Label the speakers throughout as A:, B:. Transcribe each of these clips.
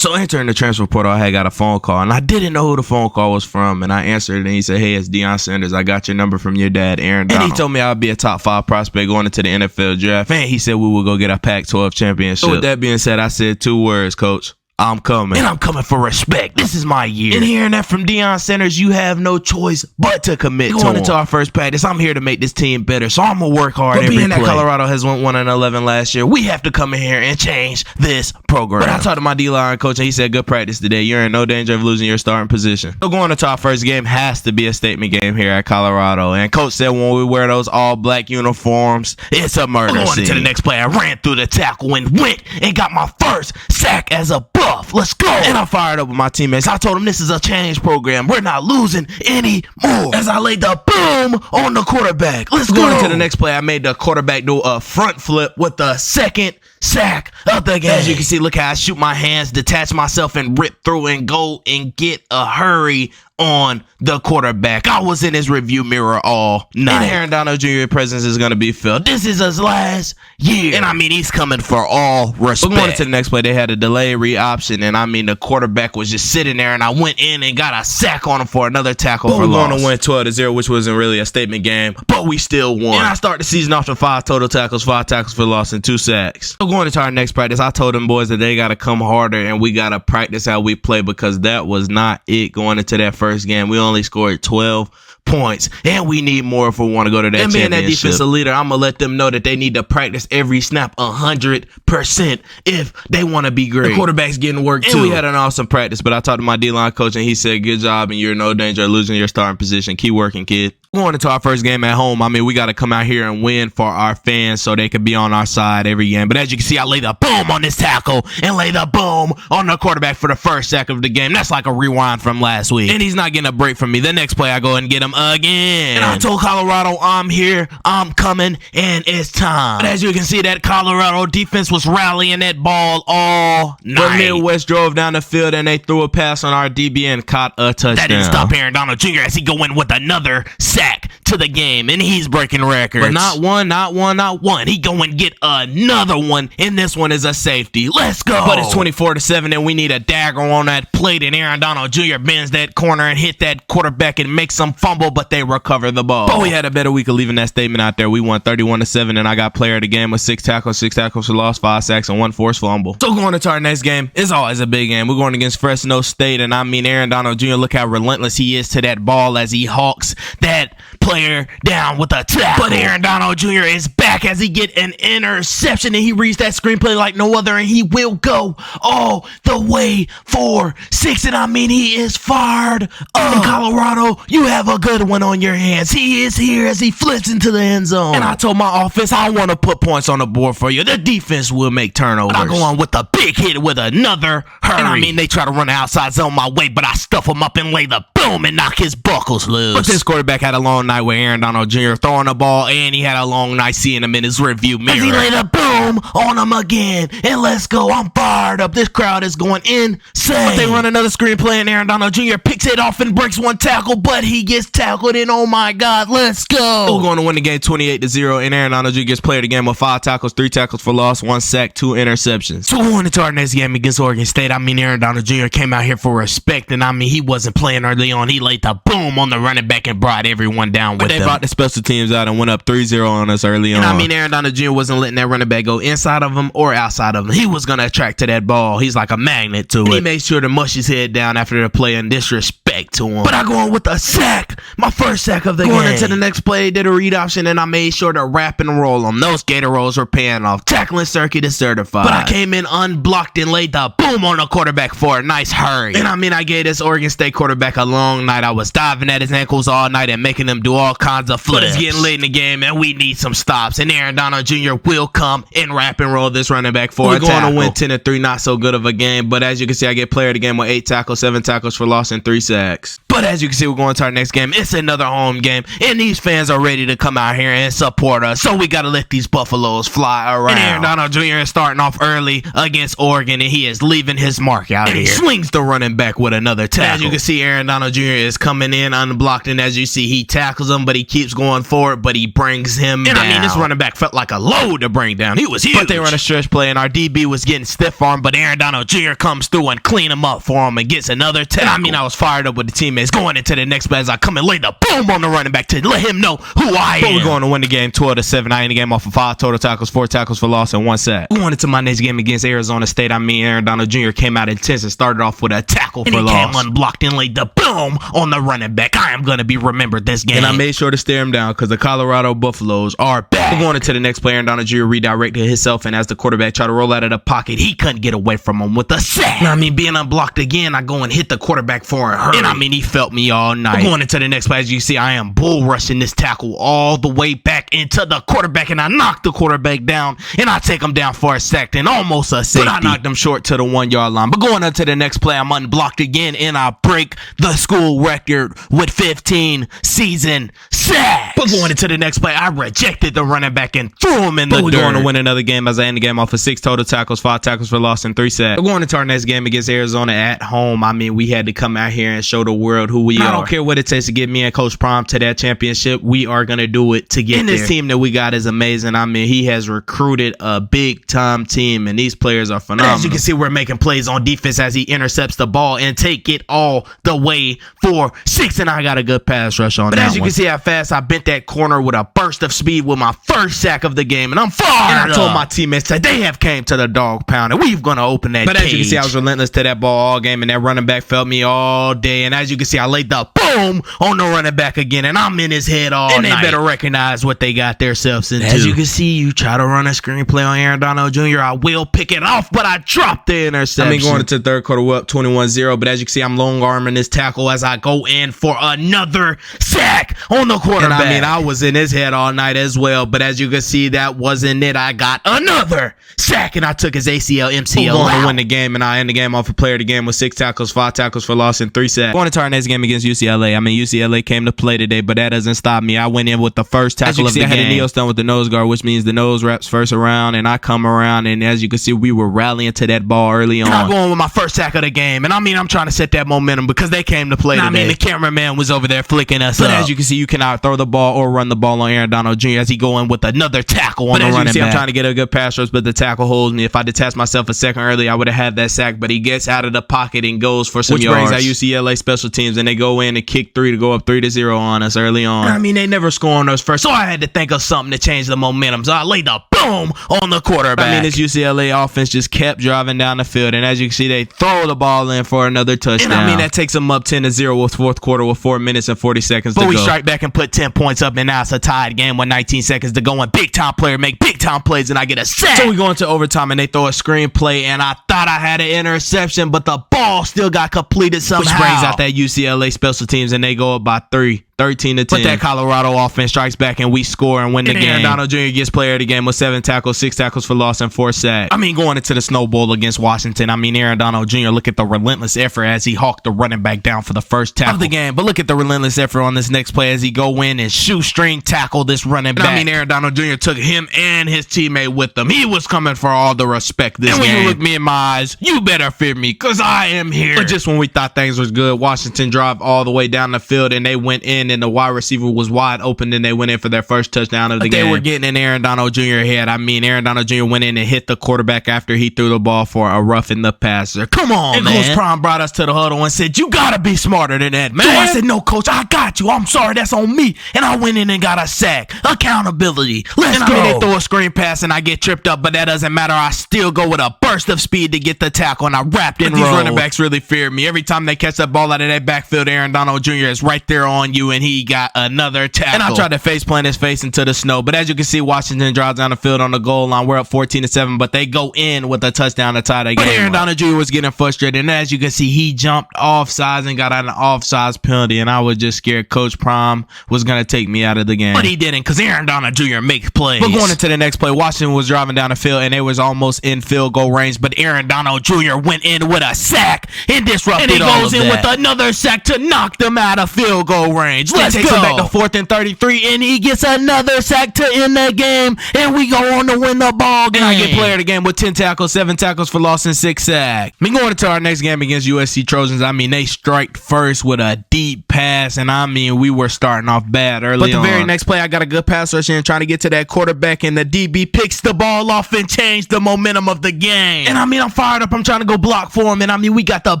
A: So entering the transfer portal, I had got a phone call, and I didn't know who the phone call was from. And I answered, and he said, "Hey, it's Deion Sanders. I got your number from your dad, Aaron Donald." And he told me I'd be a top 5 prospect going into the NFL draft. And he said we would go get a Pac-12 Championship. So with that being said, I said 2 words, Coach. I'm coming. And I'm coming for respect. This is my year. And hearing that from Deion Sanders, you have no choice but to commit to him. Going into our first practice, I'm here to make this team better, so I'm going to work hard every play. But being that Colorado has went 1-11 last year, we have to come in here and change this program. But I talked to my D-line coach, and he said, good practice today. You're in no danger of losing your starting position. So going into our first game has to be a statement game here at Colorado. And coach said when we wear those all-black uniforms, it's a murder scene. Going into the next play, I ran through the tackle and went and got my first sack as a buff. Let's go. And I fired up with my teammates. I told them this is a change program. We're not losing anymore. As I laid the boom on the quarterback. Let's go. Going into the next play, I made the quarterback do a front flip with the second sack of the game. As you can see, look how I shoot my hands, detach myself, and rip through and go and get a hurry on the quarterback. I was in his review mirror all night. And Aaron Donald Jr. presence is going to be filled. This is his last year. And I mean, he's coming for all respect. But going to the next play, they had a delay read option. And I mean, the quarterback was just sitting there, and I went in and got a sack on him for another tackle for loss. We're going to win 12-0, which wasn't really a statement game, but we still won. And I start the season off to 5 total tackles, 5 tackles for loss, and 2 sacks. So going into our next practice, I told them boys that they got to come harder, and we got to practice how we play, because that was not it going into that first game. We only scored 12 points, and we need more if we want to go to that championship. And being that defensive leader, I'm going to let them know that they need to practice every snap 100% if they want to be great. The quarterback's getting work too. And we had an awesome practice, but I talked to my D-line coach, and he said, good job, and you're in no danger of losing your starting position. Keep working, kid. Going into our first game at home, I mean, we got to come out here and win for our fans so they could be on our side every game. But as you can see, I lay the boom on this tackle and lay the boom on the quarterback for the first sack of the game. That's like a rewind from last week. And he's not getting a break from me. The next play, I go and get him again. And I told Colorado, I'm here, I'm coming, and it's time. But as you can see, that Colorado defense was rallying that ball all night. But Midwest drove down the field, and they threw a pass on our DB and caught a touchdown. That didn't stop Aaron Donald Jr. as he go in with another sack to the game, and he's breaking records. But not one. He go and get another one, and this one is a safety. Let's go. But it's 24-7, and we need a dagger on that plate, and Aaron Donald Jr. bends that corner and hit that quarterback and makes them fumble, but they recover the ball. But we had a better week of leaving that statement out there. We won 31-7, and I got player of the game with 6 tackles for loss, 5 sacks, and 1 forced fumble. So going into our next game, it's always a big game. We're going against Fresno State, and I mean, Aaron Donald Jr., look how relentless he is to that ball as he hawks that player down with a tackle. But Aaron Donald Jr. is back as he get an interception, and he reads that screenplay like no other, and he will go all the way for 6. And I mean, he is fired up. And Colorado, you have a good one on your hands. He is here as he flips into the end zone. And I told my offense, I want to put points on the board for you. The defense will make turnovers. But I go on with a big hit with another hurry. And I mean, they try to run the outside zone my way, but I stuff him up and lay the boom and knock his buckles loose. But this quarterback had a long night with Aaron Donald Jr. throwing the ball, and he had a long night seeing him in his rearview mirror. As he laid a boom on him again, and let's go. I'm fired up. This crowd is going insane. But they run another screenplay, and Aaron Donald Jr. picks it off and breaks one tackle, but he gets tackled, and oh my God, let's go. We're going to win the game 28-0, and Aaron Donald Jr. gets player of the game with 5 tackles, 3 tackles for loss, 1 sack, 2 interceptions. So going into our next game against Oregon State, I mean, Aaron Donald Jr. came out here for respect, and I mean, he wasn't playing early on. He laid the boom on the running back and brought everyone down with him. But they brought the special teams out and went up 3-0 on us early on. And I mean, Aaron Donald Jr. wasn't letting that running back go inside of him or outside of him. He was going to attract to that ball. He's like a magnet to it. He made sure to mush his head down after the play and disrespect to him. But I go on with a sack. My first sack of the game. Going into the next play, did a read option, and I made sure to wrap and roll him. Those gator rolls were paying off. Tackling circuit is certified. But I came in unblocked and laid the boom on the quarterback for a nice hurry. And I mean, I gave this Oregon State quarterback a long night. I was diving at his ankles all night and making him do all kinds of flips. But it's getting late in the game, and we need some stops. And Aaron Donald Jr. will come and wrap and roll this running back for a tackle. We're going to win 10-3, not so good of a game. But as you can see, I get player of the game with 8 tackles, 7 tackles for loss, and 3 sacks. But But as you can see, we're going to our next game. It's another home game, and these fans are ready to come out here and support us. So we got to let these Buffaloes fly around. And Aaron Donald Jr. is starting off early against Oregon, and he is leaving his mark out here. He swings the running back with another tackle. As you can see, Aaron Donald Jr. is coming in unblocked, and as you see, he tackles him, but he keeps going forward, but he brings him down. And I mean, this running back felt like a load to bring down. He was huge. But they run a stretch play, and our DB was getting stiff arm, but Aaron Donald Jr. comes through and clean him up for him and gets another tackle. And I mean, I was fired up with the teammates going into the next play as I come and lay the boom on the running back to let him know who I am. But we're going to win the game 12-7. I end the game off of 5 total tackles, 4 tackles for loss, and 1 sack. Going into my next game against Arizona State, I mean, Aaron Donald Jr. came out intense and started off with a tackle for loss. And he came unblocked and laid the boom on the running back. I am going to be remembered this game. And I made sure to stare him down because the Colorado Buffaloes are back. We're going into the next play. Aaron Donald Jr. redirected himself, and as the quarterback tried to roll out of the pocket, he couldn't get away from him with a sack. And I mean, being unblocked again, I go and hit the quarterback for a hurry. And I mean, he felt me all night. We're going into the next play. As you see, I am bull rushing this tackle all the way back into the quarterback, and I knock the quarterback down, and I take him down for a sack and almost a safety. But I knocked him short to the 1 yard line. But going into the next play, I'm unblocked again, and I break the school record with 15 season sacks. But going into the next play, I rejected the running back and threw him in the dirt. We're going to win another game as I end the game off of 6 total tackles, 5 tackles for loss, and 3 sacks. We're going into our next game against Arizona at home. I mean, we had to come out here and show the world who we are. I don't care what it takes to get me and Coach Prime to that championship. We are going to do it to get there. And this team that we got is amazing. I mean, he has recruited a big-time team, and these players are phenomenal. As you can see, we're making plays on defense as he intercepts the ball and take it all the way for 6, and I got a good pass rush on that. But as you can see how fast I bent that corner with a burst of speed with my first sack of the game, and I'm fired. And I told my teammates that they have came to the dog pound, and we're going to open that cage. But as you can see, I was relentless to that ball all game, and that running back felt me all day. And as you can see, I laid the boom on the running back again, and I'm in his head all night. And they better recognize what they got themselves into. As you can see, you try to run a screenplay on Aaron Donald Jr., I will pick it off, but I dropped the interception. I mean, going into the third quarter, we're up 21-0, but as you can see, I'm long arming this tackle as I go in for another sack on the quarterback. And I mean, I was in his head all night as well, but as you can see, that wasn't it. I got another sack, and I took his ACL, MCL. We're going to win the game, and I end the game off a player of the game with 6 tackles, 5 tackles for loss, and 3 sacks. Going into our next game against UCLA. I mean, UCLA came to play today, but that doesn't stop me. I went in with the first tackle of the game. I had a neo stun with the nose guard, which means the nose wraps first around, and I come around, and as you can see, we were rallying to that ball early on. And I'm going with my first tackle of the game, and I mean, I'm trying to set that momentum because they came to play today. I mean, the cameraman was over there flicking us up. But as you can see, you cannot throw the ball or run the ball on Aaron Donald Jr. as he go in with another tackle on the running back. But as you can see, I'm trying to get a good pass rush, but the tackle holds me. If I detached myself a second early, I would have had that sack, but he gets out of the pocket and goes for some yards. Which brings out UCLA special teams, and they go in and kick 3 to go up 3-0 on us early on. I mean, they never score on us first, so I had to think of something to change the momentum. So I laid the boom on the quarterback. I mean, this UCLA offense just kept driving down the field, and as you can see, they throw the ball in for another touchdown. And I mean, that takes them up 10-0 with fourth quarter with 4 minutes and 40 seconds to go. But we strike back and put 10 points up, and now it's a tied game with 19 seconds to go, and big-time player make big-time plays, and I get a sack. So we go into overtime, and they throw a screenplay, and I thought I had an interception, but the ball still got completed somehow. Which brings out that UCLA special teams, and they go up by 3. 13-10. But that Colorado offense strikes back and we score and win the game. Aaron Donald Jr. gets player of the game with 7 tackles, 6 tackles for loss, and 4 sacks. I mean, going into the Snow Bowl against Washington, I mean, Aaron Donald Jr., look at the relentless effort as he hawked the running back down for the first tackle of the game. But look at the relentless effort on this next play as he go in and shoestring tackle this running back. I mean, Aaron Donald Jr. took him and his teammate with him. He was coming for all the respect this game. And when you look me in my eyes, you better fear me because I am here. But just when we thought things was good, Washington dropped all the way down the field and they went in and the wide receiver was wide open, and they went in for their first touchdown of the game. They were getting in Aaron Donald Jr. head. I mean, Aaron Donald Jr. went in and hit the quarterback after he threw the ball for a roughing the passer. Come on, and man. Coach Prime brought us to the huddle and said, "You gotta be smarter than that, man." So I said, "No, Coach, I got you. I'm sorry, that's on me." And I went in and got a sack. Accountability. Let's go. I mean, they throw a screen pass and I get tripped up, but that doesn't matter. I still go with a burst of speed to get the tackle, and I wrapped and rolled. These running backs really fear me. Every time they catch that ball out of that backfield, Aaron Donald Jr. is right there on you, and and he got another tackle. And I tried to face plant his face into the snow, but as you can see, Washington drives down the field on the goal line. We're up 14-7, but they go in with a touchdown to tie the game. But Aaron Donald Jr. was getting frustrated, and as you can see, he jumped offsides and got out an offsides penalty, and I was just scared Coach Prime was going to take me out of the game. But he didn't, because Aaron Donald Jr. makes plays. But going into the next play, Washington was driving down the field, and they was almost in field goal range, but Aaron Donald Jr. went in with a sack and disrupted all of that. And he goes in with another sack to knock them out of field goal range. Let's go. Takes him back to 4th and 33, and he gets another sack to end the game, and we go on to win the ball game. And I get player of the game with 10 tackles, 7 tackles for loss, and 6 sacks. I mean, going into our next game against USC Trojans, I mean, they striked first with a deep pass, and I mean, we were starting off bad early on. But the very next play, I got a good pass rush in, trying to get to that quarterback, and the DB picks the ball off and changed the momentum of the game. And I mean, I'm fired up. I'm trying to go block for him, and I mean, we got the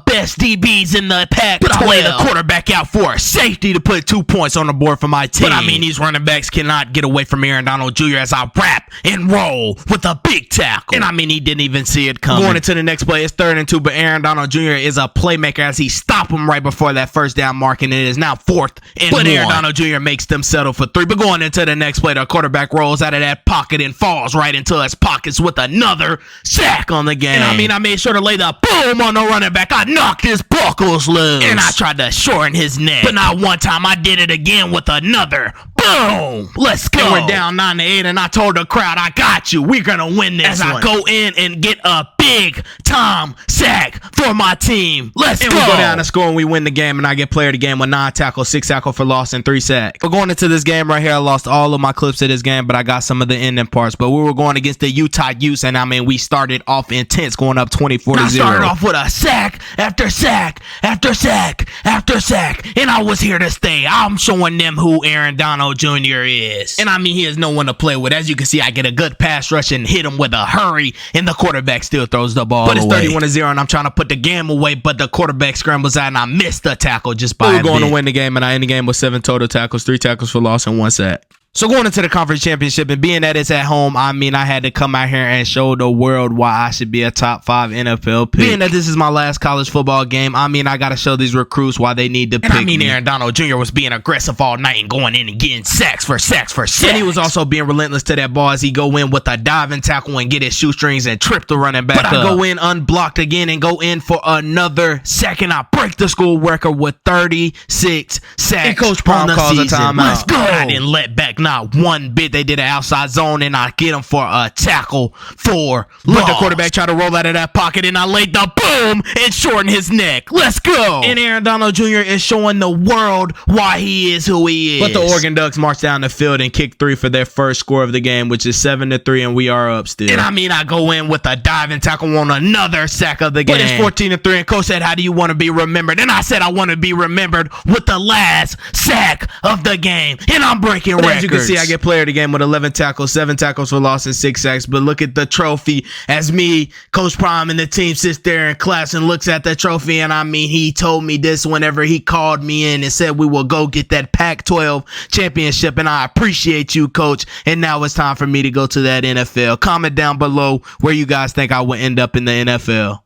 A: best DBs in the Pac-12. But I lay the quarterback out for a safety to put 2 points on the board for my team. But I mean, these running backs cannot get away from Aaron Donald Jr. as I wrap and roll with a big tackle. And I mean, he didn't even see it coming. Going into the next play, it's 3rd and 2, but Aaron Donald Jr. is a playmaker as he stopped him right before that first down mark, and it is now 4th and 1. But Aaron Donald Jr. makes them settle for 3. But going into the next play, the quarterback rolls out of that pocket and falls right into his pockets with another sack on the game. And I mean, I made sure to lay the boom on the running back. I knocked his buckles loose, and I tried to shorten his neck. But not one time, I did it again with another boom. Let's go. And we're down 9-8, and I told the crowd, I got you. We're gonna win this. As I go in and get a big time sack for my team. Let's go. And we go down to score, and we win the game, and I get player of the game with 9 tackles, 6 tackles for loss, and 3 sacks. But going into this game right here, I lost all of my clips of this game, but I got some of the ending parts. But we were going against the Utah Utes, and I mean, we started off intense, going up 24-0. I started off with a sack after sack after sack after sack, and I was here to stay. I'm showing them who Aaron Donald Jr. is. And I mean, he is no one to play with. As you can see, I get a good pass rush and hit him with a hurry, and the quarterback still throws the ball away. But it's 31-0, and I'm trying to put the game away, but the quarterback scrambles out, and I missed the tackle just by a bit. We're going to win the game, and I end the game with 7 total tackles, 3 tackles for loss, and 1 sack. So going into the conference championship, and being that it's at home, I mean, I had to come out here and show the world why I should be a top 5 NFL pick. Being that this is my last college football game, I mean, I got to show these recruits why they need to pick me. I mean, Aaron Donald Jr. was being aggressive all night and going in and getting sacks for sacks for sacks. And he was also being relentless to that ball as he go in with a diving tackle and get his shoestrings and trip the running back up. But I go in unblocked again and go in for another sack, and I break the school record with 36 sacks. And Coach Prime calls a timeout. Let's go. I didn't let back not one bit. They did an outside zone, and I get him for a tackle for loss. But the quarterback tried to roll out of that pocket, and I laid the boom and shortened his neck. Let's go. And Aaron Donald Jr. is showing the world why he is who he is. But the Oregon Ducks marched down the field and kicked 3 for their first score of the game, which is 7-3, and we are up still. And I mean, I go in with a diving tackle on another sack of the game. But it's 14-3, and Coach said, how do you want to be remembered? And I said, I want to be remembered with the last sack of the game. And I'm breaking records. As you can see, I get player of the game with 11 tackles, 7 tackles for loss, and 6 sacks. But look at the trophy as me, Coach Prime, and the team sits there in class and looks at the trophy. And I mean, he told me this whenever he called me in and said we will go get that Pac-12 championship. And I appreciate you, Coach. And now it's time for me to go to that NFL. Comment down below where you guys think I will end up in the NFL.